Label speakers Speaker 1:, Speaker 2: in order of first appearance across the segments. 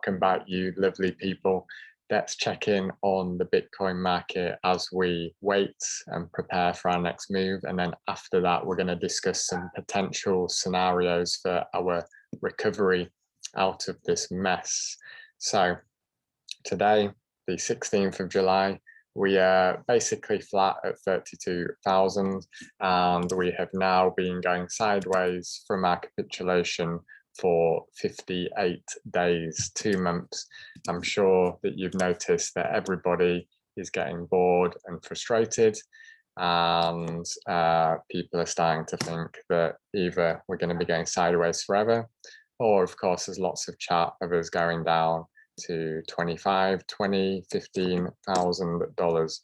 Speaker 1: Welcome back, you lovely people. Let's check in on the Bitcoin market as we wait and prepare for our next move. And then after that, we're going to discuss some potential scenarios for our recovery out of this mess. So today, the 16th of July, we are basically flat at 32,000, and we have now been going sideways from our capitulation for 58 days, 2 months. I'm sure that you've noticed that everybody is getting bored and frustrated, and people are starting to think that either we're going to be going sideways forever, or of course there's lots of chat of us going down to $25,000, $20,000, $15,000.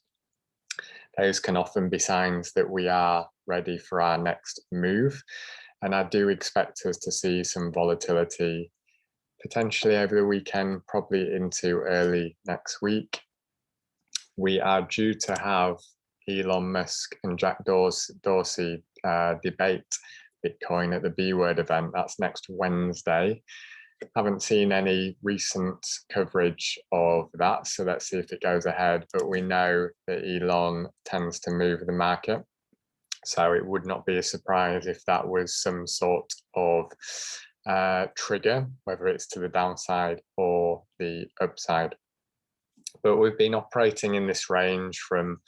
Speaker 1: Those can often be signs that we are ready for our next move. And I do expect us to see some volatility potentially over the weekend, probably into early next week. We are due to have Elon Musk and Jack Dorsey debate Bitcoin at the B Word event. That's next Wednesday. Haven't seen any recent coverage of that, so let's see if it goes ahead. But we know that Elon tends to move the market. So it would not be a surprise if that was some sort of trigger, whether it's to the downside or the upside. But we've been operating in this range from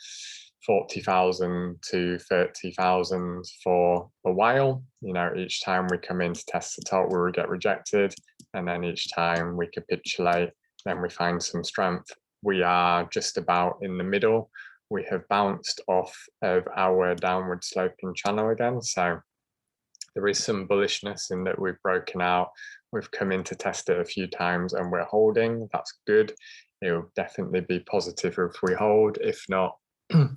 Speaker 1: 40,000 to 30,000 for a while. You know, each time we come in to test the top, we would get rejected. And then each time we capitulate, then we find some strength. We are just about in the middle. We have bounced off of our downward sloping channel again. So there is some bullishness in that we've broken out. We've come in to test it a few times and we're holding. That's good. It will definitely be positive if we hold. If not,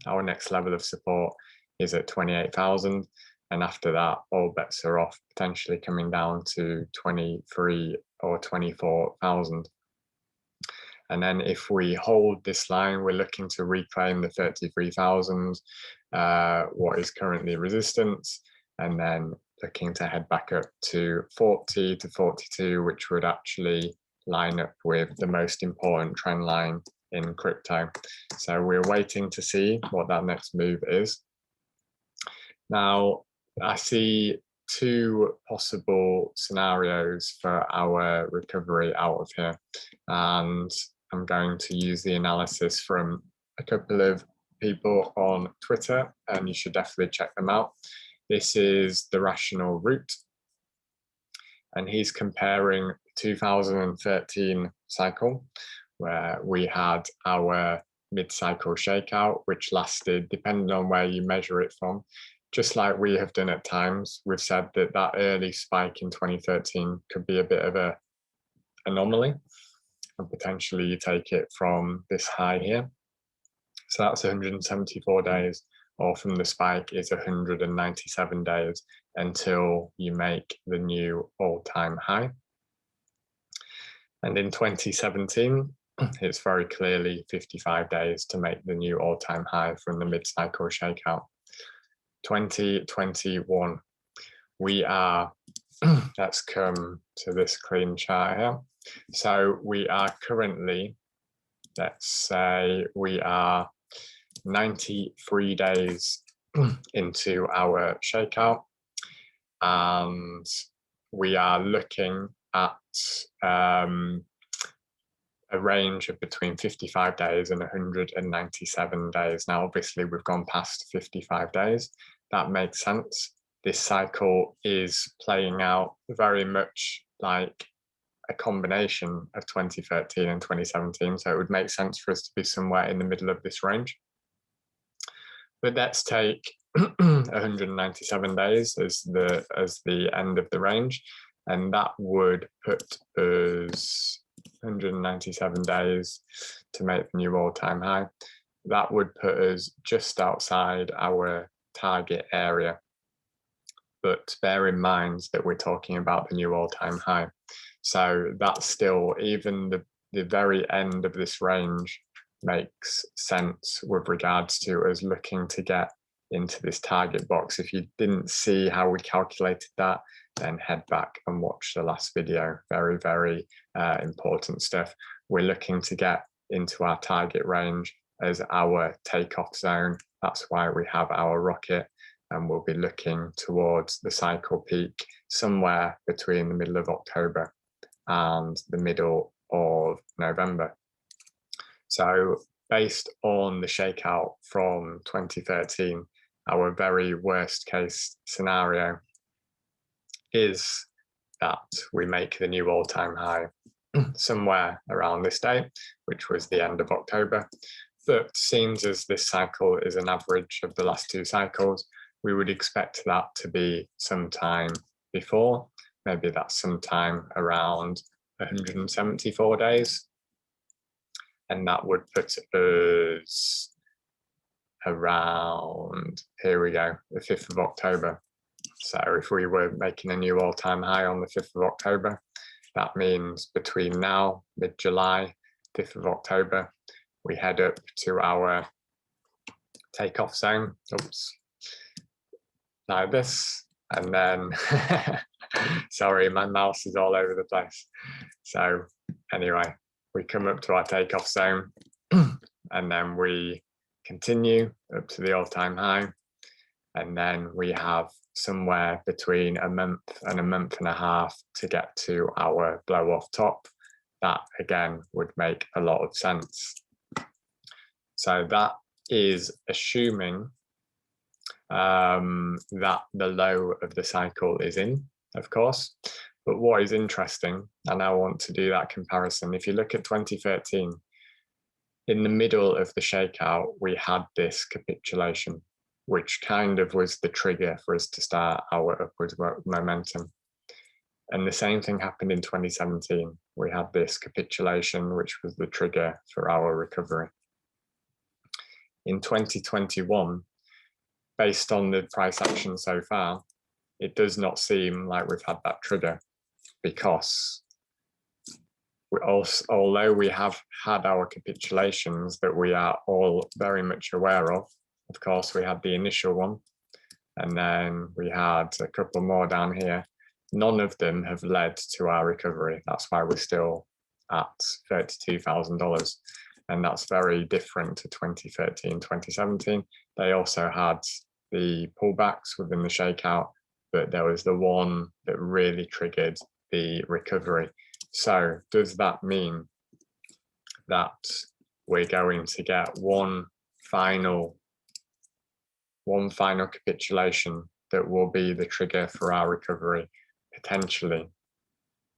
Speaker 1: our next level of support is at 28,000. And after that, all bets are off, potentially coming down to 23 or 24,000. And then if we hold this line, we're looking to reclaim the 33,000, what is currently resistance, and then looking to head back up to 40 to 42, which would actually line up with the most important trend line in crypto. So we're waiting to see what that next move is. Now, I see two possible scenarios for our recovery out of here, and I'm going to use the analysis from a couple of people on Twitter, and you should definitely check them out. This is the Rational Root, and he's comparing 2013 cycle, where we had our mid-cycle shakeout, which lasted, depending on where you measure it from, just like we have done at times. We've said that that early spike in 2013 could be a bit of an anomaly, and potentially you take it from this high here. So that's 174 days, or from the spike is 197 days until you make the new all-time high. And in 2017, it's very clearly 55 days to make the new all-time high from the mid-cycle shakeout. 2021, we are, let's come to this clean chart here. So we are currently, let's say we are 93 days into our shakeout, and we are looking at a range of between 55 days and 197 days. Now, obviously, we've gone past 55 days. That makes sense. This cycle is playing out very much like a combination of 2013 and 2017. So it would make sense for us to be somewhere in the middle of this range. But let's take 197 days as the end of the range. And that would put us 197 days to make the new all-time high. That would put us just outside our target area. But bear in mind that we're talking about the new all-time high. So that's still, even the very end of this range makes sense with regards to us looking to get into this target box. If you didn't see how we calculated that, then head back and watch the last video. Very, very important stuff. We're looking to get into our target range as our takeoff zone. That's why we have our rocket, and we'll be looking towards the cycle peak somewhere between the middle of October and the middle of November. So based on the shakeout from 2013, our very worst case scenario is that we make the new all-time high somewhere around this date, which was the end of October. But seems as this cycle is an average of the last 2 cycles, we would expect that to be sometime before. Maybe that's sometime around 174 days. And that would put us around, here we go, the 5th of October. So if we were making a new all-time high on the 5th of October, that means between now, mid-July, 5th of October, we head up to our takeoff zone, like this, and then, sorry, my mouse is all over the place. So anyway, we come up to our takeoff zone, and then we continue up to the all-time high, and then we have somewhere between a month and a month and a half to get to our blow off top. That again would make a lot of sense. So that is assuming that the low of the cycle is in, of course. But what is interesting, and I want to do that comparison, if you look at 2013, in the middle of the shakeout, we had this capitulation, which kind of was the trigger for us to start our upwards momentum. And the same thing happened in 2017. We had this capitulation, which was the trigger for our recovery. In 2021, based on the price action so far, it does not seem like we've had that trigger, because we also, although we have had our capitulations that we are all very much aware of course, we had the initial one, and then we had a couple more down here. None of them have led to our recovery. That's why we're still at $32,000. And that's very different to 2013, 2017. They also had the pullbacks within the shakeout, but there was the one that really triggered the recovery. So does that mean that we're going to get one final capitulation that will be the trigger for our recovery? Potentially.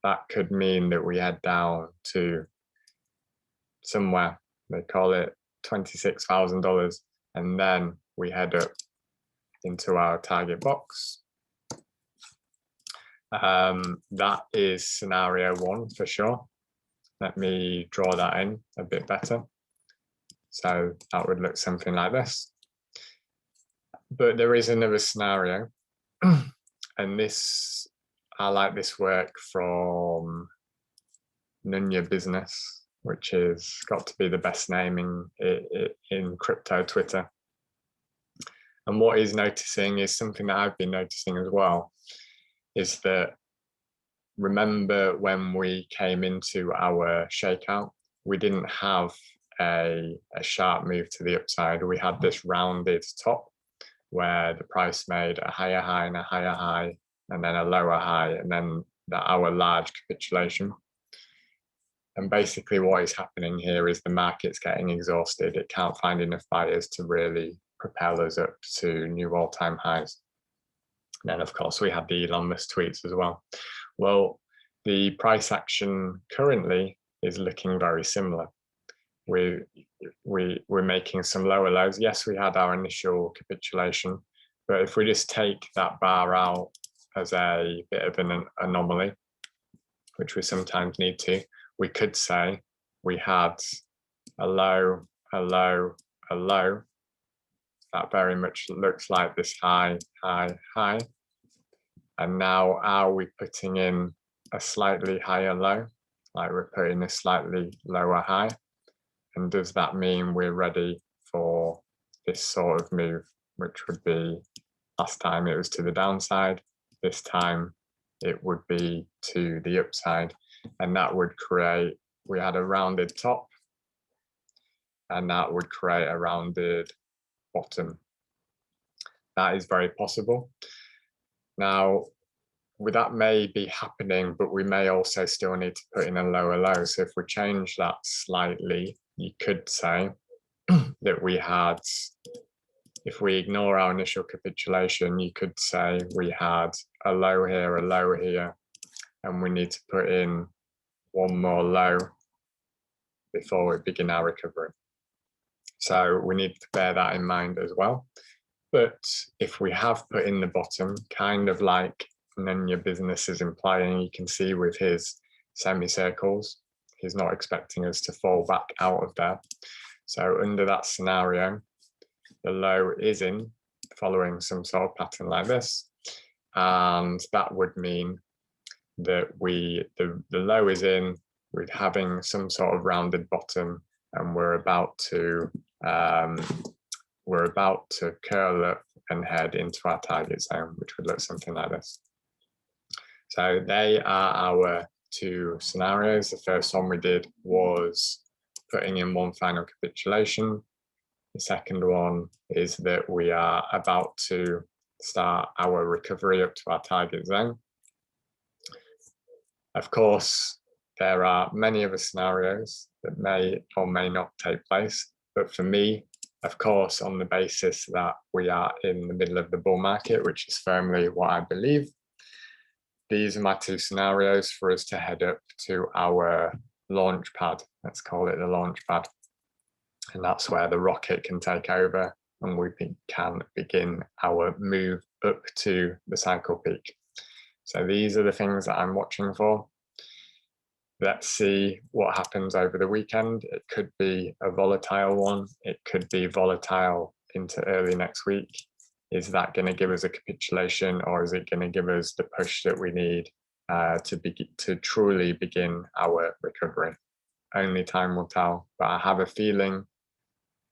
Speaker 1: That could mean that we head down to somewhere, they call it $26,000, and then we head up into our target box. That is scenario one for sure. Let me draw that in a bit better. So that would look something like this. But there is another scenario, and this, I like this work from None Your Business, which has got to be the best name in crypto Twitter. And what he's noticing is something that I've been noticing as well, is that, remember when we came into our shakeout, we didn't have a sharp move to the upside. We had this rounded top where the price made a higher high and a higher high, and then a lower high, and then our large capitulation. And basically what is happening here is the market's getting exhausted. It can't find enough buyers to really propel us up to new all-time highs. And then of course we had the Elon Musk tweets as well. Well, the price action currently is looking very similar. We're making some lower lows. Yes, we had our initial capitulation, but if we just take that bar out as a bit of an anomaly, which we sometimes need to, we could say we had a low, a low, a low. That very much looks like this high, high, high. And now are we putting in a slightly higher low? Like we're putting a slightly lower high? And does that mean we're ready for this sort of move? which would be, last time it was to the downside, this time it would be to the upside, and that would create, we had a rounded top, and that would create a rounded bottom. That is very possible. Now, that may be happening, but we may also still need to put in a lower low. So if we change that slightly, you could say that we had, if we ignore our initial capitulation, you could say we had a low here, and we need to put in one more low before we begin our recovery. So we need to bear that in mind as well. But if we have put in the bottom, kind of like none your business is implying, you can see with his semicircles, he's not expecting us to fall back out of there. So under that scenario, the low is in, following some sort of pattern like this. And that would mean that the low is in, we're having some sort of rounded bottom, and we're about to curl up and head into our target zone, which would look something like this. So they are our two scenarios. The first one we did was putting in one final capitulation. The second one is that we are about to start our recovery up to our target zone. Of course, there are many other scenarios that may or may not take place, but for me, of course, on the basis that we are in the middle of the bull market, which is firmly what I believe, these are my two scenarios for us to head up to our launch pad. Let's call it the launch pad. And that's where the rocket can take over and we can begin our move up to the cycle peak. So these are the things that I'm watching for. Let's see what happens over the weekend. It could be a volatile one. It could be volatile into early next week. Is that going to give us a capitulation, or is it going to give us the push that we need to truly begin our recovery? Only time will tell, but I have a feeling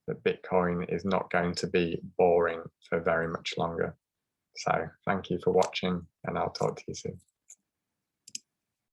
Speaker 1: that Bitcoin is not going to be boring for very much longer. So thank you for watching, and I'll talk to you soon.